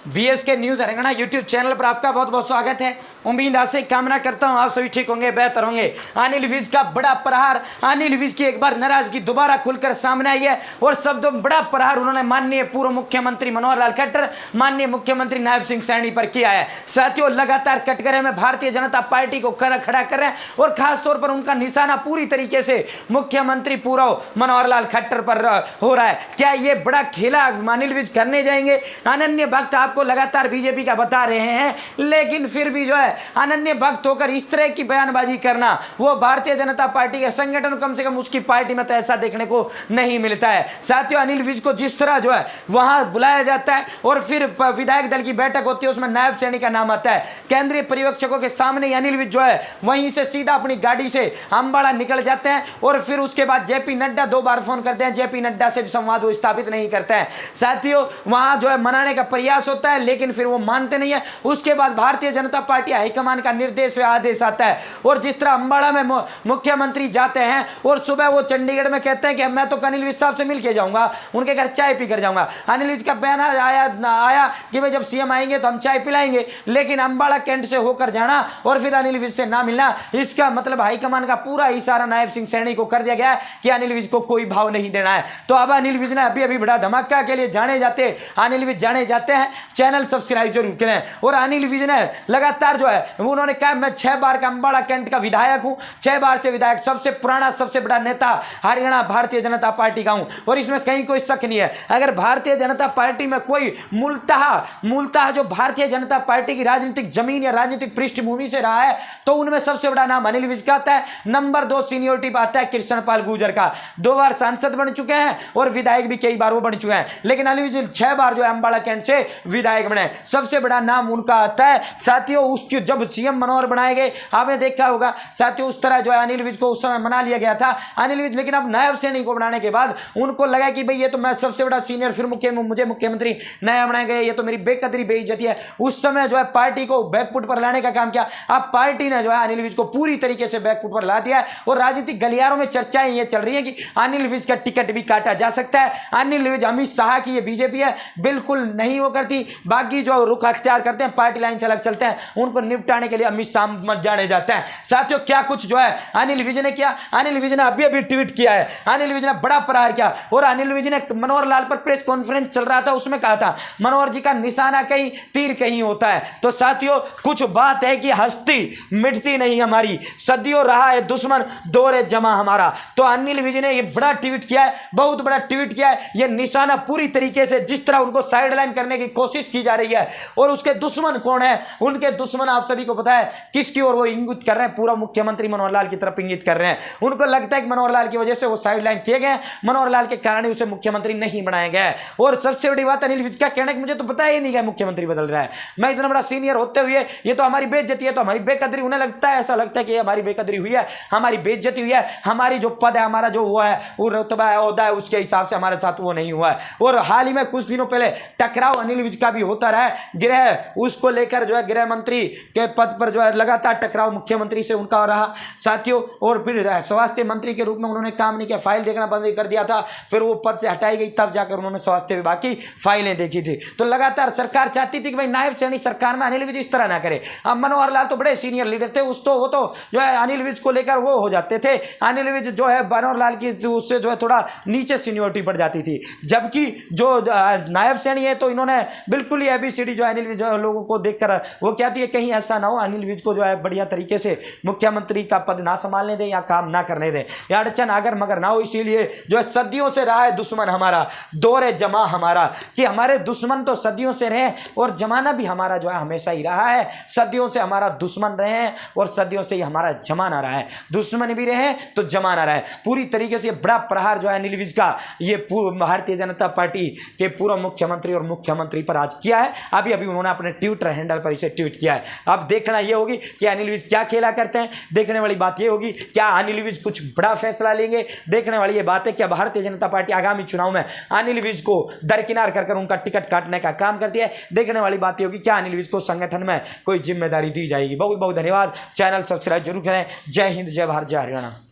VSK news Haryana YouTube channel पर आपका बहुत बहुत स्वागत है। उम्मीद आशा कामना करता हूं आप सभी ठीक होंगे, बेहतर होंगे। अनिल विज का बड़ा प्रहार, अनिल विज की एक बार नाराजगी दोबारा खुलकर सामने आई है और शब्दों में बड़ा प्रहार उन्होंने माननीय पूर्व मुख्यमंत्री मनोहर लाल खट्टर, माननीय मुख्यमंत्री नायब सिंह सैनी पर किया है। साथियों, लगातार कटघरे में भारतीय जनता पार्टी को खड़ा कर रहे हैं और खासतौर पर उनका निशाना पूरी तरीके से मुख्यमंत्री पूर्व मनोहर लाल खट्टर पर हो रहा है। क्या ये बड़ा खेला अनिल विज करने जाएंगे? अनन्य भक्त आपको लगातार बीजेपी का बता रहे हैं, लेकिन फिर भी जो है अनन्य भक्त होकर इस तरह की बयानबाजी करना, वो भारतीय जनता पार्टी के संगठन, कम से कम उसकी पार्टी में तो ऐसा देखने को नहीं मिलता है। साथियों, अनिल विज को जिस तरह जो है वहां बुलाया जाता है और फिर विधायक दल की बैठक होती है, उसमें नायब सैनी का नाम आता है। केंद्रीय पर्यवेक्षकों के सामने अनिल विज जो है वहीं से सीधा अपनी गाड़ी से अंबाला निकल जाते हैं और फिर उसके बाद जेपी नड्डा 2 बार फोन करते हैं, जेपी नड्डा से संवाद वो स्थापित नहीं करते हैं। साथियों, वहां जो है मनाने का प्रयास होता है, लेकिन फिर वो मानते नहीं है। उसके बाद भारतीय जनता पार्टी हाईकमान का निर्देश व आदेश आता है और जिस तरह अंबाला में मुख्यमंत्री जाते हैं और सुबह वो चंडीगढ़ में कहते हैं कि मैं तो अनिल विज साहब से मिल के जाऊंगा, उनके घर चाय पी कर जाऊंगा। अनिल विज का बयान आया कि भाई जब सीएम आएंगे तो हम चाय पिलाएंगे, लेकिन अंबाला कैंट से होकर जाना और फिर अनिल विज से ना मिलना, इसका मतलब हाईकमान का पूरा इशारा नायब सिंह सैनी को कर दिया गया है कि अनिल विज को कोई भाव नहीं देना है। तो अब अनिल विज ने अभी बड़ा धमाका के लिए अनिल विज जाने जाते हैं। चैनल सब्सक्राइब जरूर करें। और अनिल विज ने लगातार जो है उन्होंने कहा मैं 6 बार का अंबाला कैंट का विधायक हूं, 6 बार से विधायक, सबसे पुराना सबसे बड़ा नेता हरियाणा भारतीय जनता पार्टी का हूं और इसमें कहीं कोई शक नहीं है। अगर भारतीय जनता पार्टी में कोई मूलतः जो भारतीय जनता पार्टी की राजनीतिक जमीन या राजनीतिक पृष्ठभूमि से रहा है तो उनमें सबसे बड़ा नाम अनिल विज का आता है। नंबर 2 सीनियरिटी पर आता है कृष्ण पाल गुर्जर का। 2 बार सांसद बन चुके हैं और विधायक भी कई बार वो बन चुके हैं, लेकिन अनिल विज 6 बार जो है अंबाला कैंट से विधायक बने, सबसे बड़ा नाम उनका आता है। साथियों, उसकी जब सीएम मनोहर बनाए गए, आपने देखा होगा साथियों, उस तरह जो है अनिल विज को उस समय मना लिया गया था अनिल विज, लेकिन अब नायब सैनी को बनाने के बाद उनको लगा कि भाई ये तो मैं सबसे बड़ा सीनियर, फिर मुझे मुख्यमंत्री नया बनाए गए, ये तो मेरी बेकदरी बेइज्जती है। उस समय जो है पार्टी को बैकफुट पर लाने का काम किया। अब पार्टी ने जो है अनिल विज को पूरी तरीके से बैकफुट पर ला दिया है और राजनीतिक गलियारों में चर्चाएं ये चल रही है कि अनिल विज का टिकट भी काटा जा सकता है। अनिल विज अमित शाह की ये बीजेपी है, बिल्कुल नहीं वो करती। बाकी जो रुख अख्तियार करते हैं, पार्टी लाइन से अलग चलते हैं, उनको निपटाने के लिए अमित शाह मत जाने जाते हैं। साथियों, क्या कुछ जो है अनिल विज ने किया। अनिल विज ने अभी ट्वीट किया है, अनिल विज ने बड़ा प्रहार किया और अनिल विज ने मनोहर लाल पर प्रेस कॉन्फ्रेंस चल रहा था, उसमें कहा था मनोहर जी का निशाना कहीं तीर कहीं होता है। तो साथियों, कुछ बात है कि हस्ती मिटती नहीं हमारी, सदियों रहा है दुश्मन दौरे जमा हमारा। तो अनिल विज ने यह बड़ा ट्वीट किया है, बहुत बड़ा ट्वीट किया है। यह निशाना पूरी तरीके से जिस तरह उनको साइडलाइन करने की कोशिश की जा रही है और उसके दुश्मन कौन है, उनके दुश्मन आप सभी को पता है किसकी ओर वो इंगित कर रहे हैं, पूरा मुख्यमंत्री मनोहर लाल की तरफ इंगित कर रहे हैं। उनको लगता है कि मनोहर लाल की वजह से वो साइडलाइन किए गए, मनोहर लाल के कारण ही उसे मुख्यमंत्री नहीं बनाया गया है। और सबसे बड़ी बात अनिल विज का कहना है कि मुझे तो पता ही नहीं है मुख्यमंत्री बदल रहा है, मैं इतना बड़ा सीनियर होते हुए ये तो हमारी बेइज्जती है, तो हमारी बेकदरी। उन्हें लगता है, ऐसा लगता है कि हमारी बेकदरी हुई है, हमारी बेइज्जती हुई है, हमारी जो पद है, हमारा जो हुआ है, वो रुतबा है, ओहदा है, उसके हिसाब से हमारे साथ वो नहीं हुआ है। और हाल ही में कुछ दिनों पहले टकराव अनिल विज का भी होता रहा है, गृह उसको लेकर जो है गृह मंत्री के पद पर जो है लगातार टकराव मुख्यमंत्री से उनका रहा साथियों। और फिर स्वास्थ्य मंत्री के रूप में उन्होंने काम नहीं किया, फाइल देखना बंद कर दिया था, फिर वो पद से हटाई गई, तब जाकर उन्होंने स्वास्थ्य विभाग की फाइलें देखी थी। तो लगातार सरकार चाहती थी कि भाई नायब सैनी सरकार में अनिल विज इस तरह ना करे। अब मनोहर लाल तो बड़े सीनियर लीडर थे, वो तो जो है अनिल विज को लेकर वो हो जाते थे, अनिल विज जो है मनोहर लाल की उससे जो है थोड़ा नीचे सीनियरिटी पड़ जाती थी। जबकि जो नायब सैनी है तो इन्होंने बिल्कुल ही ABCD जो अनिल विज लोगों को देखकर वो कहती है कहीं ऐसा ना हो अनिल विज को जो है बढ़िया तरीके से मुख्यमंत्री का पद ना संभालने दें या काम ना करने दें, या अड़चन अगर मगर ना हो। इसीलिए जो है सदियों से रहा है दुश्मन हमारा, दौरे जमा हमारा, कि हमारे दुश्मन तो सदियों से रहे और जमाना भी हमारा जो है हमेशा ही रहा है। सदियों से हमारा दुश्मन रहे हैं और सदियों से ही हमारा जमाना रहा है, दुश्मन भी रहे तो जमाना रहा है। पूरी तरीके से बड़ा प्रहार जो है अनिल विज का ये भारतीय जनता पार्टी के पूर्व मुख्यमंत्री और मुख्यमंत्री पर आज किया है। अभी उन्होंने अपने ट्विटर हैंडल पर इसे ट्वीट किया है। अब देखना यह होगी कि अनिल विज क्या खेला करते हैं, देखने वाली बात यह होगी क्या अनिल विज कुछ बड़ा फैसला लेंगे। देखने वाली ये बात है कि भारतीय जनता पार्टी आगामी चुनाव में अनिल विज को दरकिनार कर उनका टिकट काटने का काम करती है। देखने वाली बात यह होगी क्या अनिल विज को संगठन में कोई जिम्मेदारी दी जाएगी। बहुत बहुत धन्यवाद। चैनल सब्सक्राइब जरूर करें। जय हिंद, जय भारत, जय हरियाणा।